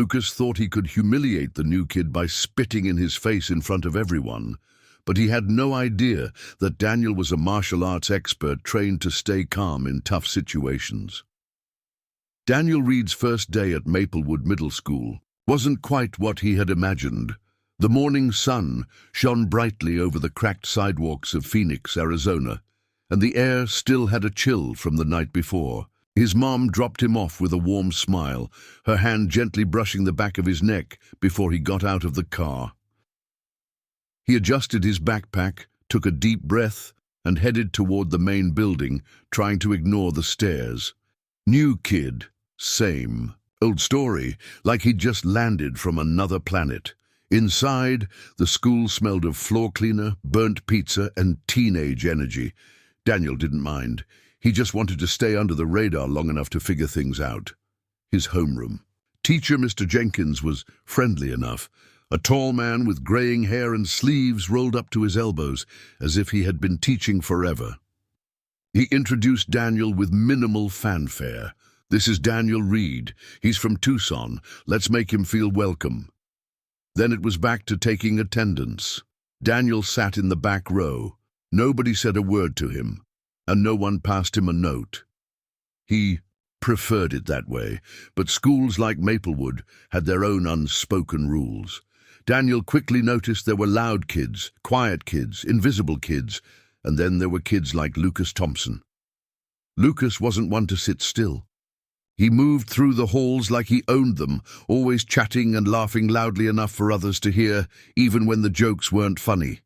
Lucas thought he could humiliate the new kid by spitting in his face in front of everyone, but he had no idea that Daniel was a martial arts expert trained to stay calm in tough situations. Daniel Reed's first day at Maplewood Middle School wasn't quite what he had imagined. The morning sun shone brightly over the cracked sidewalks of Phoenix, Arizona, and the air still had a chill from the night before. His mom dropped him off with a warm smile, her hand gently brushing the back of his neck before he got out of the car. He adjusted his backpack, took a deep breath, and headed toward the main building, trying to ignore the stares. New kid, same. Old story, like he'd just landed from another planet. Inside, the school smelled of floor cleaner, burnt pizza, and teenage energy. Daniel didn't mind. He just wanted to stay under the radar long enough to figure things out. His homeroom. Teacher Mr. Jenkins was friendly enough, a tall man with graying hair and sleeves rolled up to his elbows, as if he had been teaching forever. He introduced Daniel with minimal fanfare. "This is Daniel Reed. He's from Tucson. Let's make him feel welcome." Then it was back to taking attendance. Daniel sat in the back row. Nobody said a word to him, and no one passed him a note. He preferred it that way, but schools like Maplewood had their own unspoken rules. Daniel quickly noticed there were loud kids, quiet kids, invisible kids, and then there were kids like Lucas Thompson. Lucas wasn't one to sit still. He moved through the halls like he owned them, always chatting and laughing loudly enough for others to hear, even when the jokes weren't funny.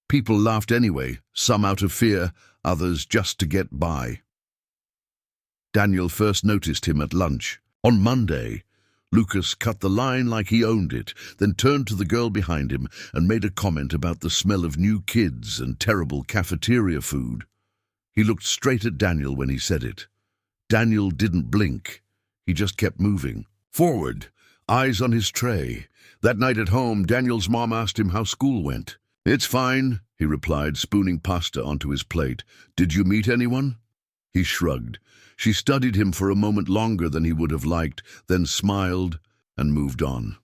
People laughed anyway, some out of fear, others just to get by. Daniel first noticed him at lunch. On Monday, Lucas cut the line like he owned it, then turned to the girl behind him and made a comment about the smell of new kids and terrible cafeteria food. He looked straight at Daniel when he said it. Daniel didn't blink. He just kept moving. Forward, eyes on his tray. That night at home, Daniel's mom asked him how school went. "It's fine," he replied, spooning pasta onto his plate. "Did you meet anyone?" He shrugged. She studied him for a moment longer than he would have liked, then smiled and moved on.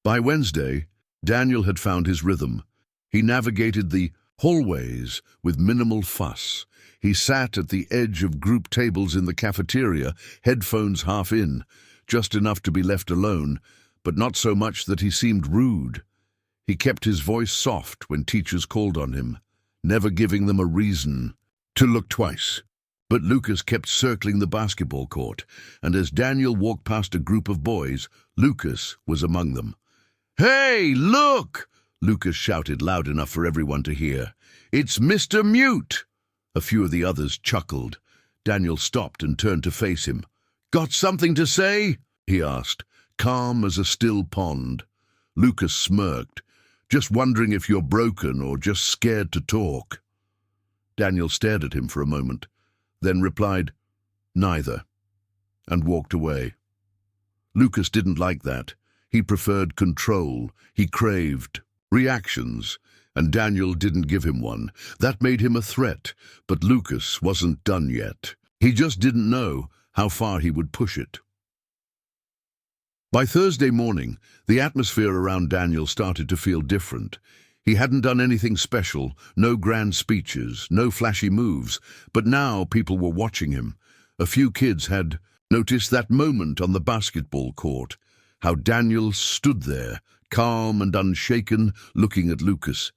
By Wednesday, Daniel had found his rhythm. He navigated the hallways with minimal fuss. He sat at the edge of group tables in the cafeteria, headphones half in, just enough to be left alone, but not so much that he seemed rude. He kept his voice soft when teachers called on him, never giving them a reason to look twice. But Lucas kept circling the basketball court, and as Daniel walked past a group of boys, Lucas was among them. "Hey, look!" Lucas shouted loud enough for everyone to hear. "It's Mr. Mute!" A few of the others chuckled. Daniel stopped and turned to face him. "Got something to say?" he asked, calm as a still pond. Lucas smirked, "Just wondering if you're broken or just scared to talk." Daniel stared at him for a moment, then replied, "Neither," and walked away. Lucas didn't like that. He preferred control. He craved reactions, and Daniel didn't give him one. That made him a threat, but Lucas wasn't done yet. He just didn't know how far he would push it. By Thursday morning, the atmosphere around Daniel started to feel different. He hadn't done anything special, no grand speeches, no flashy moves, but now people were watching him. A few kids had noticed that moment on the basketball court, how Daniel stood there, calm and unshaken, looking at Lucas.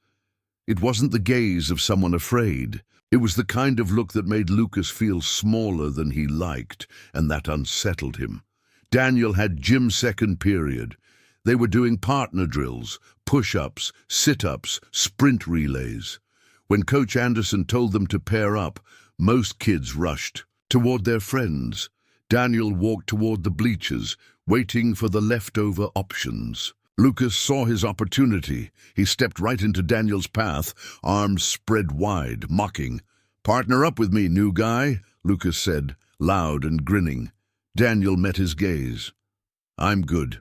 It wasn't the gaze of someone afraid. It was the kind of look that made Lucas feel smaller than he liked, and that unsettled him. Daniel had gym second period. They were doing partner drills, push-ups, sit-ups, sprint relays. When Coach Anderson told them to pair up, most kids rushed toward their friends. Daniel walked toward the bleachers, waiting for the leftover options. Lucas saw his opportunity. He stepped right into Daniel's path, arms spread wide, mocking. "Partner up with me, new guy," Lucas said, loud and grinning. Daniel met his gaze. "I'm good."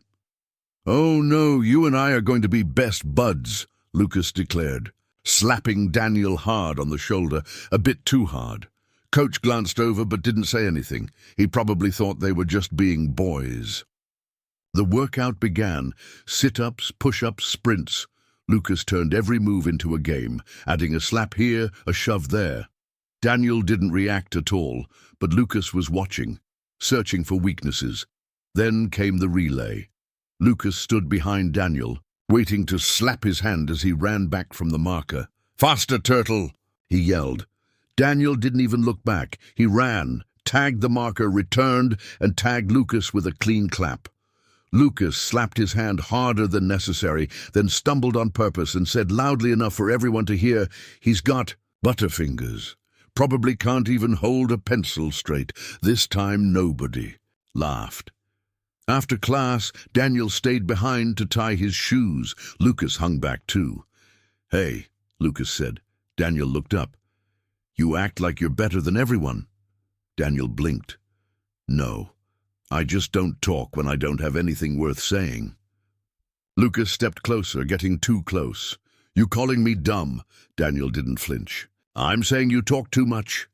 "Oh no, you and I are going to be best buds," Lucas declared, slapping Daniel hard on the shoulder, a bit too hard. Coach glanced over but didn't say anything. He probably thought they were just being boys. The workout began. Sit-ups, push-ups, sprints. Lucas turned every move into a game, adding a slap here, a shove there. Daniel didn't react at all, but Lucas was watching, searching for weaknesses. Then came the relay. Lucas stood behind Daniel, waiting to slap his hand as he ran back from the marker. "Faster, turtle!" he yelled. Daniel didn't even look back. He ran, tagged the marker, returned, and tagged Lucas with a clean clap. Lucas slapped his hand harder than necessary, then stumbled on purpose and said loudly enough for everyone to hear, "He's got butterfingers. Probably can't even hold a pencil straight." This time nobody laughed. After class, Daniel stayed behind to tie his shoes. Lucas hung back too. "Hey," Lucas said. Daniel looked up. "You act like you're better than everyone." Daniel blinked. "No, I just don't talk when I don't have anything worth saying." Lucas stepped closer, getting too close. "You calling me dumb?" Daniel didn't flinch. "I'm saying you talk too much."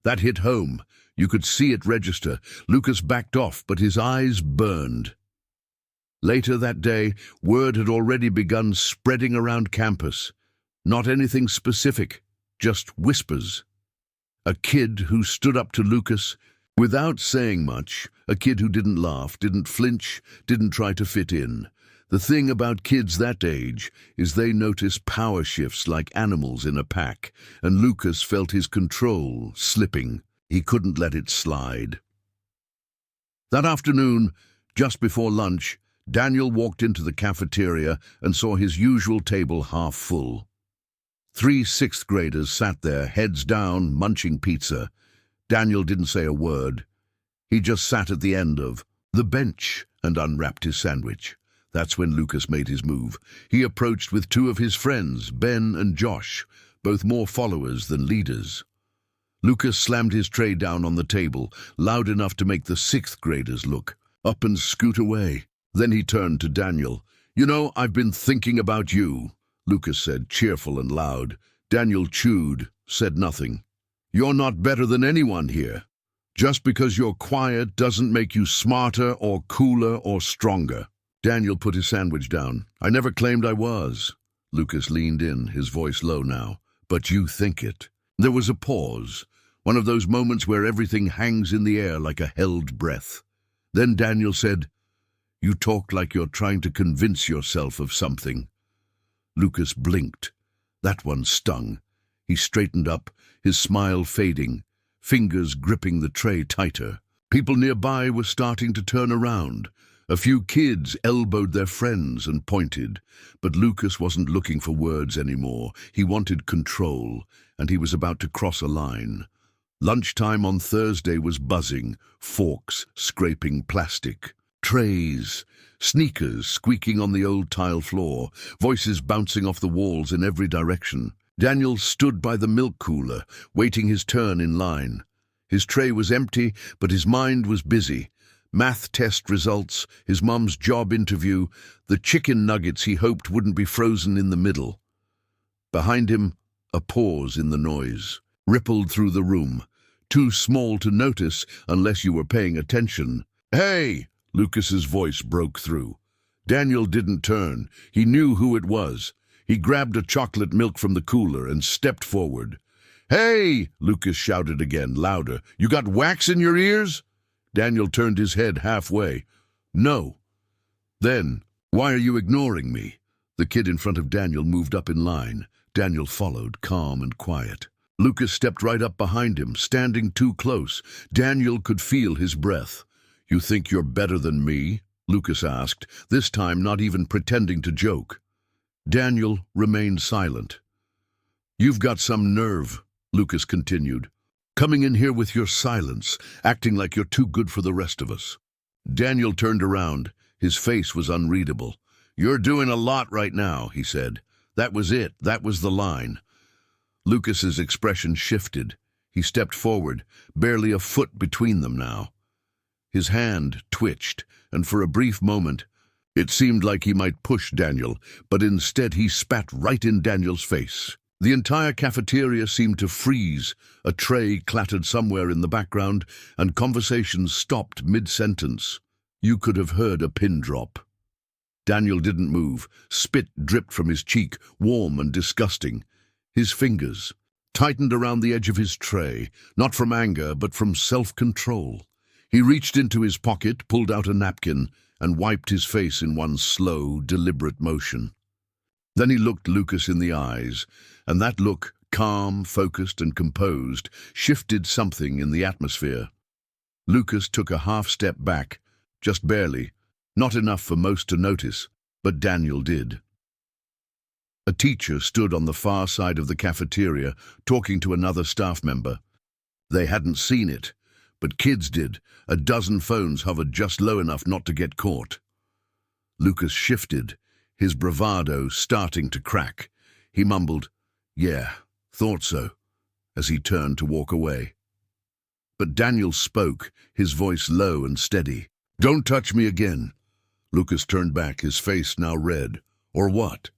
That hit home. You could see it register. Lucas backed off, but his eyes burned. Later that day, word had already begun spreading around campus. Not anything specific, just whispers. A kid who stood up to Lucas without saying much, a kid who didn't laugh, didn't flinch, didn't try to fit in. The thing about kids that age is they notice power shifts like animals in a pack, and Lucas felt his control slipping. He couldn't let it slide. That afternoon, just before lunch, Daniel walked into the cafeteria and saw his usual table half full. 3 sixth graders sat there, heads down, munching pizza. Daniel didn't say a word. He just sat at the end of the bench and unwrapped his sandwich. That's when Lucas made his move. He approached with 2 of his friends, Ben and Josh, both more followers than leaders. Lucas slammed his tray down on the table, loud enough to make the 6th graders look up and scoot away. Then he turned to Daniel. "You know, I've been thinking about you," Lucas said, cheerful and loud. Daniel chewed, said nothing. "You're not better than anyone here. Just because you're quiet doesn't make you smarter or cooler or stronger." Daniel put his sandwich down. "I never claimed I was." Lucas leaned in, his voice low now. "But you think it." There was a pause, one of those moments where everything hangs in the air like a held breath. Then Daniel said, "You talk like you're trying to convince yourself of something." Lucas blinked. That one stung. He straightened up, his smile fading, fingers gripping the tray tighter. People nearby were starting to turn around. A few kids elbowed their friends and pointed, but Lucas wasn't looking for words anymore. He wanted control, and he was about to cross a line. Lunchtime on Thursday was buzzing, forks scraping plastic, trays, sneakers squeaking on the old tile floor, voices bouncing off the walls in every direction. Daniel stood by the milk cooler, waiting his turn in line. His tray was empty, but his mind was busy. Math test results, his mum's job interview, the chicken nuggets he hoped wouldn't be frozen in the middle. Behind him, a pause in the noise rippled through the room, too small to notice unless you were paying attention. "Hey!" Lucas's voice broke through. Daniel didn't turn. He knew who it was. He grabbed a chocolate milk from the cooler and stepped forward. "Hey!" Lucas shouted again, louder. "You got wax in your ears?" Daniel turned his head halfway. "No." "Then, why are you ignoring me?" The kid in front of Daniel moved up in line. Daniel followed, calm and quiet. Lucas stepped right up behind him, standing too close. Daniel could feel his breath. "You think you're better than me?" Lucas asked, this time not even pretending to joke. Daniel remained silent. "You've got some nerve," Lucas continued. "Coming in here with your silence, acting like you're too good for the rest of us." Daniel turned around. His face was unreadable. "You're doing a lot right now," he said. That was it. That was the line. Lucas's expression shifted. He stepped forward, barely a foot between them now. His hand twitched, and for a brief moment, it seemed like he might push Daniel, but instead he spat right in Daniel's face. The entire cafeteria seemed to freeze. A tray clattered somewhere in the background, and conversations stopped mid-sentence. You could have heard a pin drop. Daniel didn't move. Spit dripped from his cheek, warm and disgusting. His fingers tightened around the edge of his tray, not from anger, but from self-control. He reached into his pocket, pulled out a napkin, and wiped his face in one slow, deliberate motion. Then he looked Lucas in the eyes, and that look, calm, focused, and composed, shifted something in the atmosphere. Lucas took a half-step back, just barely, not enough for most to notice, but Daniel did. A teacher stood on the far side of the cafeteria, talking to another staff member. They hadn't seen it, but kids did. A dozen phones hovered just low enough not to get caught. Lucas shifted, his bravado starting to crack. He mumbled, "Yeah, thought so," as he turned to walk away. But Daniel spoke, his voice low and steady. "Don't touch me again." Lucas turned back, his face now red. "Or what?"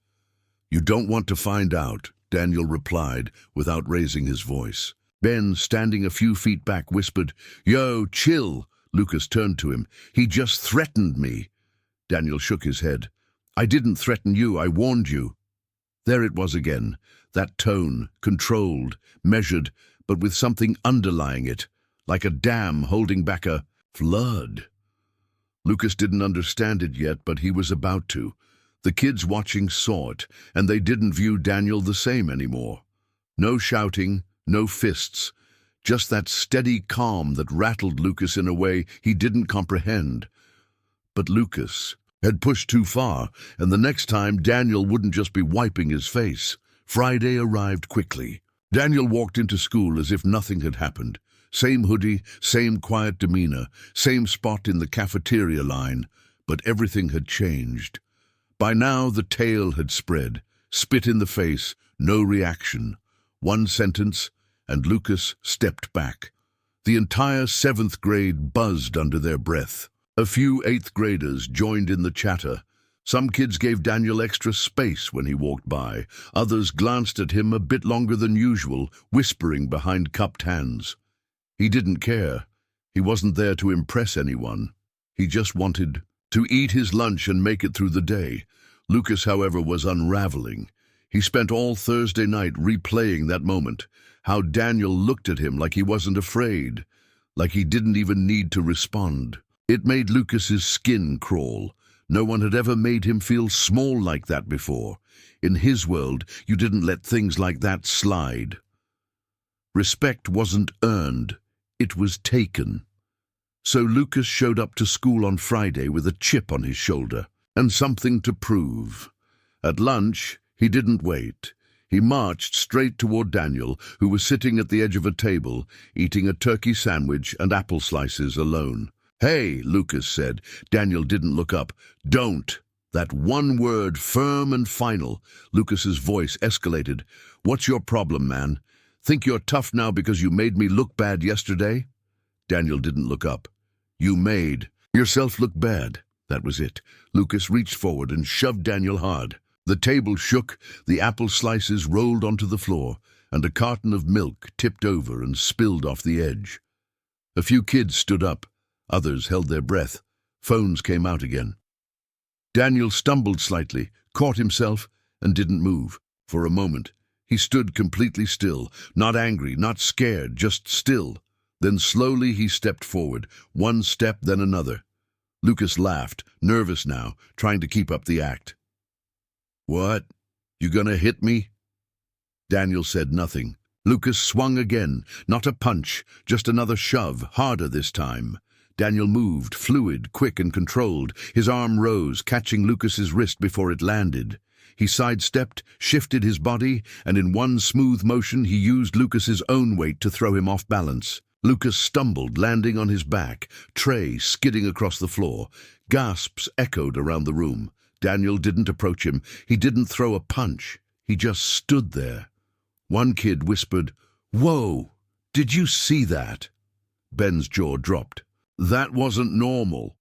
"You don't want to find out," Daniel replied, without raising his voice. Ben, standing a few feet back, whispered, "Yo, chill." Lucas turned to him. "He just threatened me." Daniel shook his head. "I didn't threaten you, I warned you." There it was again, that tone, controlled, measured, but with something underlying it, like a dam holding back a flood. Lucas didn't understand it yet, but he was about to. The kids watching saw it, and they didn't view Daniel the same anymore. No shouting, no fists, just that steady calm that rattled Lucas in a way he didn't comprehend. But Lucas had pushed too far, and the next time Daniel wouldn't just be wiping his face. Friday arrived quickly. Daniel walked into school as if nothing had happened. Same hoodie, same quiet demeanor, same spot in the cafeteria line, but everything had changed. By now the tale had spread. Spit in the face, no reaction. One sentence, and Lucas stepped back. The entire 7th grade buzzed under their breath. A few 8th graders joined in the chatter. Some kids gave Daniel extra space when he walked by. Others glanced at him a bit longer than usual, whispering behind cupped hands. He didn't care. He wasn't there to impress anyone. He just wanted to eat his lunch and make it through the day. Lucas, however, was unraveling. He spent all Thursday night replaying that moment, how Daniel looked at him like he wasn't afraid, like he didn't even need to respond. It made Lucas's skin crawl. No one had ever made him feel small like that before. In his world, you didn't let things like that slide. Respect wasn't earned, it was taken. So Lucas showed up to school on Friday with a chip on his shoulder and something to prove. At lunch, he didn't wait. He marched straight toward Daniel, who was sitting at the edge of a table, eating a turkey sandwich and apple slices alone. "Hey," Lucas said. Daniel didn't look up. "Don't." That one word, firm and final. Lucas's voice escalated. "What's your problem, man? Think you're tough now because you made me look bad yesterday?" Daniel didn't look up. "You made yourself look bad." That was it. Lucas reached forward and shoved Daniel hard. The table shook, the apple slices rolled onto the floor, and a carton of milk tipped over and spilled off the edge. A few kids stood up. Others held their breath. Phones came out again. Daniel stumbled slightly, caught himself, and didn't move. For a moment, he stood completely still, not angry, not scared, just still. Then slowly he stepped forward, one step, then another. Lucas laughed, nervous now, trying to keep up the act. "What? You gonna hit me?" Daniel said nothing. Lucas swung again, not a punch, just another shove, harder this time. Daniel moved, fluid, quick and controlled. His arm rose, catching Lucas's wrist before it landed. He sidestepped, shifted his body, and in one smooth motion he used Lucas's own weight to throw him off balance. Lucas stumbled, landing on his back, tray skidding across the floor. Gasps echoed around the room. Daniel didn't approach him. He didn't throw a punch. He just stood there. One kid whispered, "Whoa, did you see that?" Ben's jaw dropped. "That wasn't normal."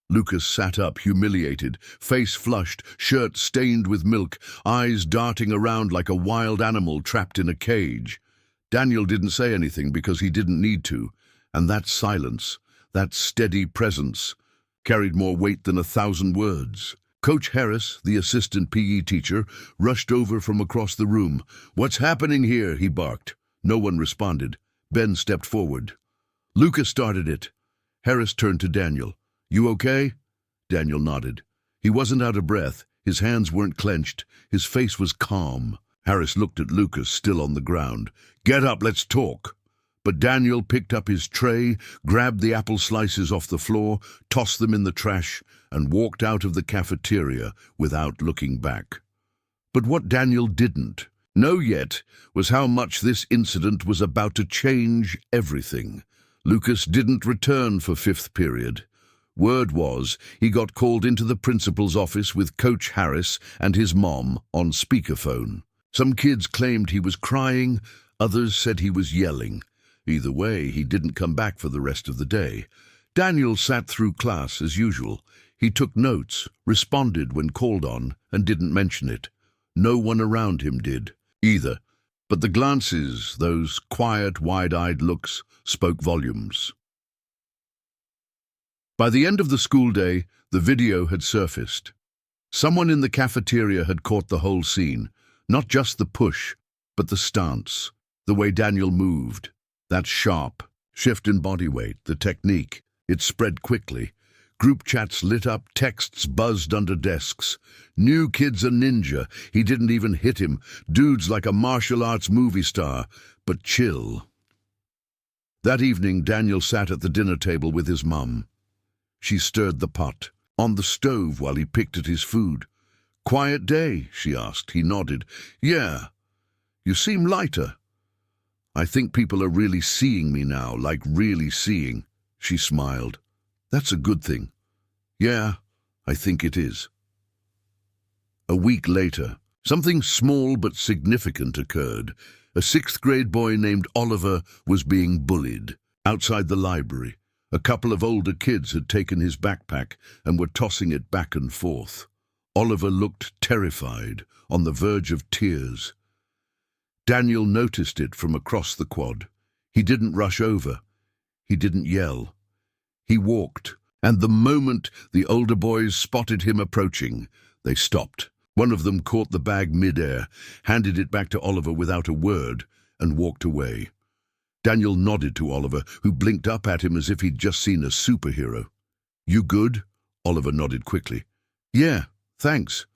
Lucas sat up, humiliated, face flushed, shirt stained with milk, eyes darting around like a wild animal trapped in a cage. Daniel didn't say anything because he didn't need to, and that silence, that steady presence, carried more weight than 1,000 words. Coach Harris, the assistant PE teacher, rushed over from across the room. "What's happening here?" he barked. No one responded. Ben stepped forward. "Lucas started it." Harris turned to Daniel. "You okay?" Daniel nodded. He wasn't out of breath. His hands weren't clenched. His face was calm. Harris looked at Lucas, still on the ground. "Get up, let's talk." But Daniel picked up his tray, grabbed the apple slices off the floor, tossed them in the trash, and walked out of the cafeteria without looking back. But what Daniel didn't know yet was how much this incident was about to change everything. Lucas didn't return for fifth period. Word was he got called into the principal's office with Coach Harris and his mom on speakerphone. Some kids claimed he was crying, others said he was yelling. Either way, he didn't come back for the rest of the day. Daniel sat through class as usual. He took notes, responded when called on, and didn't mention it. No one around him did, either. But the glances, those quiet, wide-eyed looks, spoke volumes. By the end of the school day, the video had surfaced. Someone in the cafeteria had caught the whole scene, not just the push, but the stance, the way Daniel moved. That sharp shift in body weight, the technique. It spread quickly. Group chats lit up, texts buzzed under desks. "New kid's a ninja. He didn't even hit him. Dude's like a martial arts movie star." But chill. That evening, Daniel sat at the dinner table with his mum. She stirred the pot on the stove while he picked at his food. "Quiet day?" she asked. He nodded. "Yeah. You seem lighter." "I think people are really seeing me now, like really seeing." She smiled. "That's a good thing." "Yeah, I think it is." A week later, something small but significant occurred. A sixth-grade boy named Oliver was being bullied. Outside the library, a couple of older kids had taken his backpack and were tossing it back and forth. Oliver looked terrified, on the verge of tears. Daniel noticed it from across the quad. He didn't rush over. He didn't yell. He walked, and the moment the older boys spotted him approaching, they stopped. One of them caught the bag mid-air, handed it back to Oliver without a word, and walked away. Daniel nodded to Oliver, who blinked up at him as if he'd just seen a superhero. "You good?" Oliver nodded quickly. "Yeah, thanks."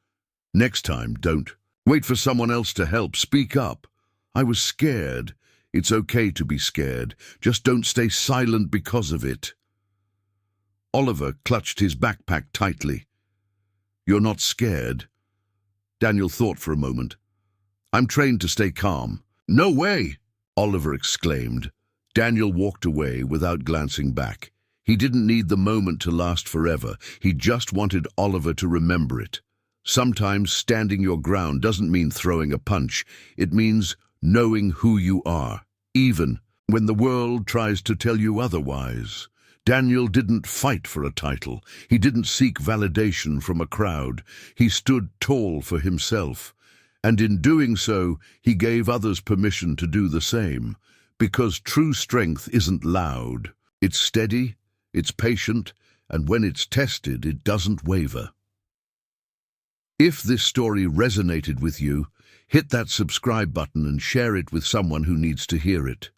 "Next time, don't. Wait for someone else to help. Speak up." "I was scared." "It's okay to be scared. Just don't stay silent because of it." Oliver clutched his backpack tightly. "You're not scared?" Daniel thought for a moment. "I'm trained to stay calm." "No way!" Oliver exclaimed. Daniel walked away without glancing back. He didn't need the moment to last forever. He just wanted Oliver to remember it. Sometimes standing your ground doesn't mean throwing a punch. It means knowing who you are, even when the world tries to tell you otherwise. Daniel didn't fight for a title. He didn't seek validation from a crowd. He stood tall for himself. And in doing so, he gave others permission to do the same. Because true strength isn't loud. It's steady, it's patient, and when it's tested, it doesn't waver. If this story resonated with you, hit that subscribe button and share it with someone who needs to hear it.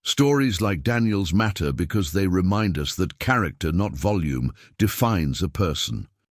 Stories like Daniel's matter because they remind us that character, not volume, defines a person.